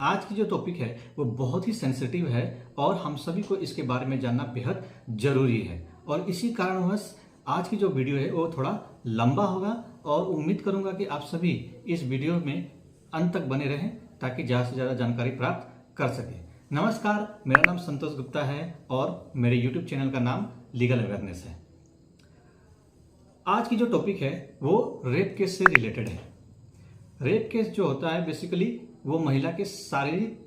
आज की जो टॉपिक है वो बहुत ही सेंसिटिव है और हम सभी को इसके बारे में जानना बेहद जरूरी है। और इसी कारणवश आज की जो वीडियो है वो थोड़ा लंबा होगा और उम्मीद करूंगा कि आप सभी इस वीडियो में अंत तक बने रहें ताकि ज़्यादा से ज़्यादा जानकारी प्राप्त कर सकें। नमस्कार, मेरा नाम संतोष गुप्ता है और मेरे YouTube चैनल का नाम लीगल अवेयरनेस है। आज की जो टॉपिक है वो रेप केस से रिलेटेड है। रेप केस जो होता है बेसिकली वो महिला के शारीरिक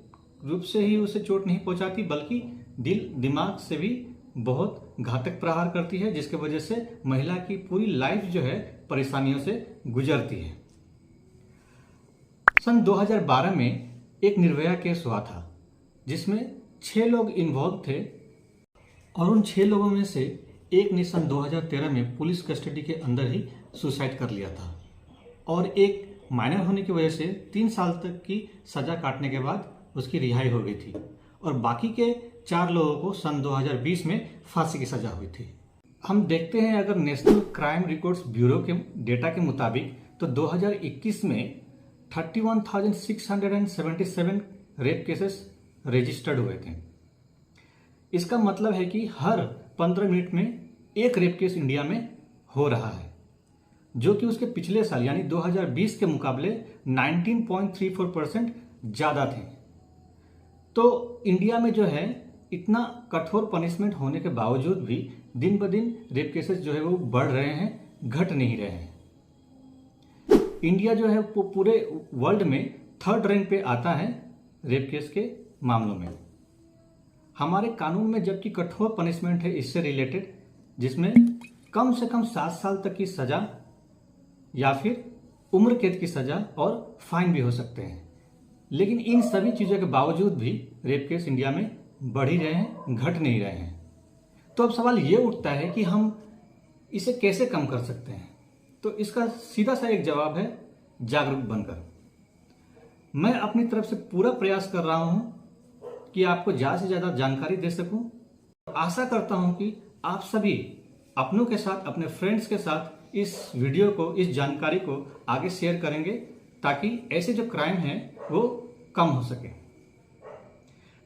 रूप से ही उसे चोट नहीं पहुंचाती बल्कि दिल दिमाग से भी बहुत घातक प्रहार करती है, जिसके वजह से महिला की पूरी लाइफ जो है परेशानियों से गुजरती है। सन 2012 में एक निर्भया केस हुआ था जिसमें 6 लोग इन्वॉल्व थे और उन 6 लोगों में से एक ने सन 2013 में पुलिस कस्टडी के अंदर ही सुसाइड कर लिया था और एक माइनर होने की वजह से 3 साल तक की सजा काटने के बाद उसकी रिहाई हो गई थी और बाकी के 4 लोगों को सन 2020 में फांसी की सजा हुई थी। हम देखते हैं अगर नेशनल क्राइम रिकॉर्ड्स ब्यूरो के डेटा के मुताबिक तो 2021 में 31,677 रेप केसेस रजिस्टर्ड हुए थे। इसका मतलब है कि हर 15 मिनट में एक रेप केस इंडिया में हो रहा है, जो कि उसके पिछले साल यानी 2020 के मुकाबले 19.34% ज़्यादा थे। तो इंडिया में जो है इतना कठोर पनिशमेंट होने के बावजूद भी दिन ब दिन रेप केसेस जो है वो बढ़ रहे हैं, घट नहीं रहे हैं। इंडिया जो है वो पूरे वर्ल्ड में 3rd रैंक पे आता है रेप केस के मामलों में। हमारे कानून में जबकि कठोर पनिशमेंट है इससे रिलेटेड, जिसमें कम से कम 7 साल तक की सजा या फिर उम्र कैद की सजा और फाइन भी हो सकते हैं, लेकिन इन सभी चीज़ों के बावजूद भी रेप केस इंडिया में बढ़ ही रहे हैं, घट नहीं रहे हैं। तो अब सवाल ये उठता है कि हम इसे कैसे कम कर सकते हैं। तो इसका सीधा सा एक जवाब है जागरूक बनकर। मैं अपनी तरफ से पूरा प्रयास कर रहा हूं कि आपको ज़्यादा से ज़्यादा जानकारी दे सकूं। आशा करता हूं कि आप सभी अपनों के साथ, अपने फ्रेंड्स के साथ इस वीडियो को, इस जानकारी को आगे शेयर करेंगे ताकि ऐसे जो क्राइम हैं वो कम हो सके।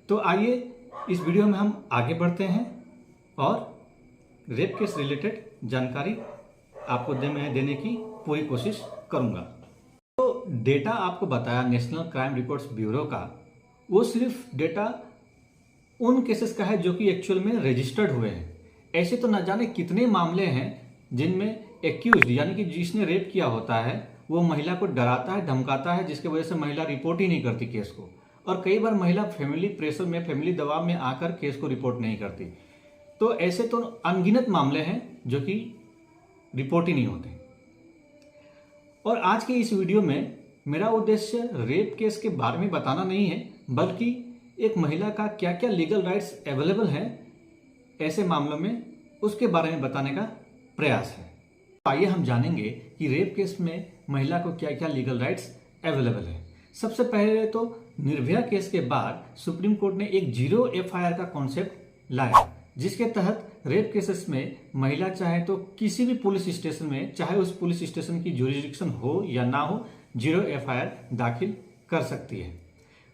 तो आइए इस वीडियो में हम आगे बढ़ते हैं और रेप केस रिलेटेड जानकारी आपको देने की पूरी कोशिश करूंगा। तो डेटा आपको बताया नेशनल क्राइम रिकॉर्ड्स ब्यूरो का, वो सिर्फ डेटा उन केसेस का है जो कि एक्चुअल में रजिस्टर्ड हुए हैं। ऐसे तो न जाने कितने मामले हैं जिनमें एक्यूज यानी कि जिसने रेप किया होता है वो महिला को डराता है, धमकाता है, जिसकी वजह से महिला रिपोर्ट ही नहीं करती केस को। और कई बार महिला फैमिली प्रेशर में, फैमिली दबाव में आकर केस को रिपोर्ट नहीं करती। तो ऐसे तो अनगिनत मामले हैं जो कि रिपोर्ट ही नहीं होते। और आज की इस वीडियो में मेरा उद्देश्य रेप केस के बारे में बताना नहीं है, बल्कि एक महिला का क्या क्या लीगल राइट्स अवेलेबल हैं ऐसे मामलों में, उसके बारे में बताने का प्रयास है। आइए हम जानेंगे कि रेप केस में महिला को क्या क्या लीगल राइट्स अवेलेबल है। सबसे पहले तो निर्भया केस के बाद सुप्रीम कोर्ट ने एक 0 FIR का कॉन्सेप्ट लाया, जिसके तहत रेप केसेस में महिला चाहे तो किसी भी पुलिस स्टेशन में, चाहे उस पुलिस स्टेशन की जुरिडिक्शन हो या ना हो, 0 FIR दाखिल कर सकती है।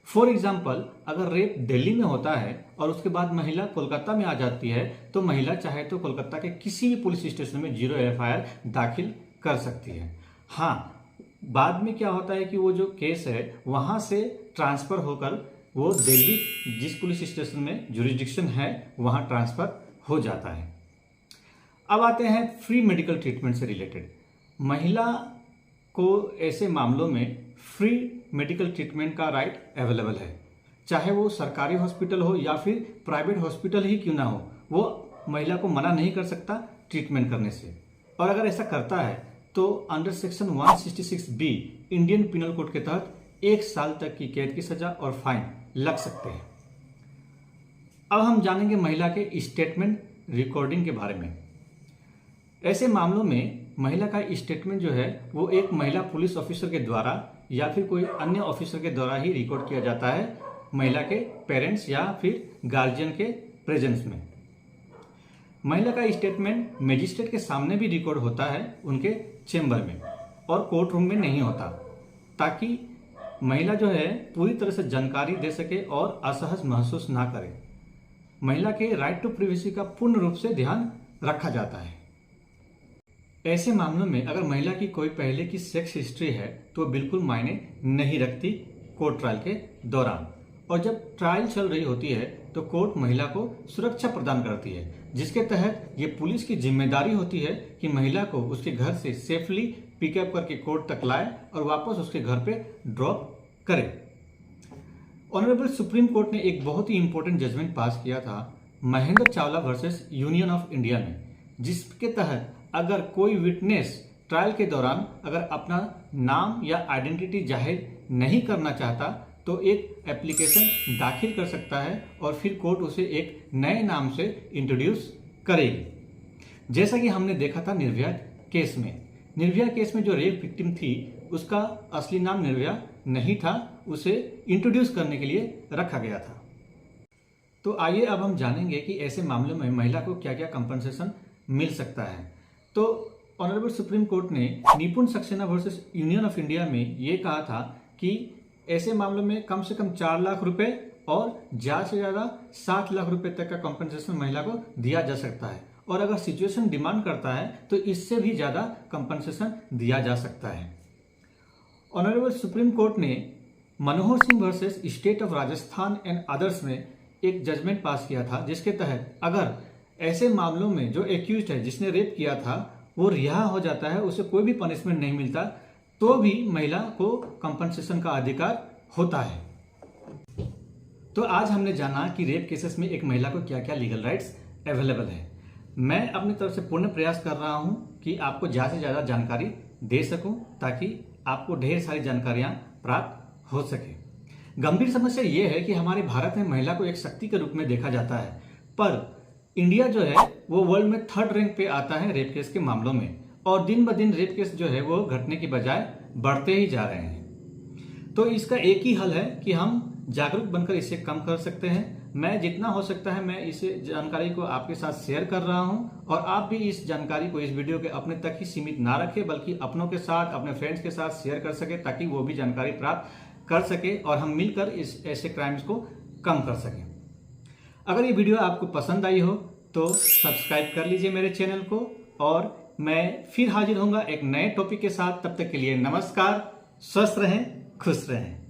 फॉर एग्जाम्पल, अगर रेप दिल्ली में होता है और उसके बाद महिला कोलकाता में आ जाती है तो महिला चाहे तो कोलकाता के किसी भी पुलिस स्टेशन में 0 FIR दाखिल कर सकती है। हाँ, बाद में क्या होता है कि वो जो केस है वहाँ से ट्रांसफ़र होकर वो दिल्ली जिस पुलिस स्टेशन में जुरिडिक्शन है वहाँ ट्रांसफ़र हो जाता है। अब आते हैं फ्री मेडिकल ट्रीटमेंट से रिलेटेड। महिला को ऐसे मामलों में फ्री मेडिकल ट्रीटमेंट का राइट अवेलेबल है, चाहे वो सरकारी हॉस्पिटल हो या फिर प्राइवेट हॉस्पिटल ही क्यों ना हो, वो महिला को मना नहीं कर सकता ट्रीटमेंट करने से। और अगर ऐसा करता है तो under section 166B Indian penal code के तहत 1 साल तक की कैद की सजा और फाइन लग सकते हैं। अब हम जानेंगे महिला के स्टेटमेंट रिकॉर्डिंग के बारे में। ऐसे मामलों में महिला का स्टेटमेंट जो है वो एक महिला पुलिस ऑफिसर के द्वारा या फिर कोई अन्य ऑफिसर के द्वारा ही रिकॉर्ड किया जाता है, महिला के पेरेंट्स या फिर गार्जियन के प्रेजेंस में। महिला का स्टेटमेंट मजिस्ट्रेट के सामने भी रिकॉर्ड होता है, उनके चेंबर में, और कोर्ट रूम में नहीं होता, ताकि महिला जो है पूरी तरह से जानकारी दे सके और असहज महसूस ना करे। महिला के राइट टू प्रिवेसी का पूर्ण रूप से ध्यान रखा जाता है। ऐसे मामलों में अगर महिला की कोई पहले की सेक्स हिस्ट्री है तो बिल्कुल मायने नहीं रखती कोर्ट ट्रायल के दौरान। और जब ट्रायल चल रही होती है तो कोर्ट महिला को सुरक्षा प्रदान करती है, जिसके तहत ये पुलिस की जिम्मेदारी होती है कि महिला को उसके घर से सेफली पिकअप करके कोर्ट तक लाए और वापस उसके घर पे ड्रॉप करे। ऑनरेबल सुप्रीम कोर्ट ने एक बहुत ही इंपॉर्टेंट जजमेंट पास किया था Mahendra Chawla versus union of India में, जिसके तहत अगर कोई विटनेस ट्रायल के दौरान अगर अपना नाम या आइडेंटिटी जाहिर नहीं करना चाहता तो एक एप्लीकेशन दाखिल कर सकता है और फिर कोर्ट उसे एक नए नाम से इंट्रोड्यूस करेगी। जैसा कि हमने देखा था निर्भया केस में जो रेप विक्टिम थी उसका असली नाम निर्भया नहीं था, उसे इंट्रोड्यूस करने के लिए रखा गया था। तो आइए अब हम जानेंगे कि ऐसे मामलों में महिला को क्या क्या कंपनसेशन मिल सकता है। तो ऑनरेबल सुप्रीम कोर्ट ने निपुण Saxena versus union of India में ये कहा था कि ऐसे मामलों में कम से कम 4 लाख रुपए और ज्यादा से ज्यादा 7 लाख रुपए तक का कंपनसेशन महिला को दिया जा सकता है, और अगर सिचुएशन डिमांड करता है तो इससे भी ज्यादा कंपनसेशन दिया जा सकता है। ऑनरेबल सुप्रीम कोर्ट ने Manohar Singh versus state of Rajasthan and others में एक जजमेंट पास किया था, जिसके तहत अगर ऐसे मामलों में जो एक्यूज्ड है जिसने रेप किया था वो रिहा हो जाता है, उसे कोई भी पनिशमेंट नहीं मिलता, तो भी महिला को कंपनसेशन का अधिकार होता है। तो आज हमने जाना कि रेप केसेस में एक महिला को क्या क्या लीगल राइट्स अवेलेबल है। मैं अपनी तरफ से पूर्ण प्रयास कर रहा हूं कि आपको ज्यादा से ज्यादा जानकारी दे सकूं ताकि आपको ढेर सारी जानकारियां प्राप्त हो सके। गंभीर समस्या यह है कि हमारे भारत में महिला को एक शक्ति के रूप में देखा जाता है, पर इंडिया जो है वो वर्ल्ड में 3rd रैंक पे आता है रेप केस के मामलों में, और दिन ब दिन रेप केस जो है वो घटने की बजाय बढ़ते ही जा रहे हैं। तो इसका एक ही हल है कि हम जागरूक बनकर इसे कम कर सकते हैं। मैं जितना हो सकता है मैं इस जानकारी को आपके साथ शेयर कर रहा हूं, और आप भी इस जानकारी को, इस वीडियो के अपने तक ही सीमित ना रखें, बल्कि अपनों के साथ, अपने फ्रेंड्स के साथ शेयर कर सके ताकि वो भी जानकारी प्राप्त कर सके और हम मिलकर इस ऐसे क्राइम्स को कम कर सकें। अगर ये वीडियो आपको पसंद आई हो तो सब्सक्राइब कर लीजिए मेरे चैनल को, और मैं फिर हाजिर होऊंगा एक नए टॉपिक के साथ। तब तक के लिए नमस्कार, स्वस्थ रहें, खुश रहें।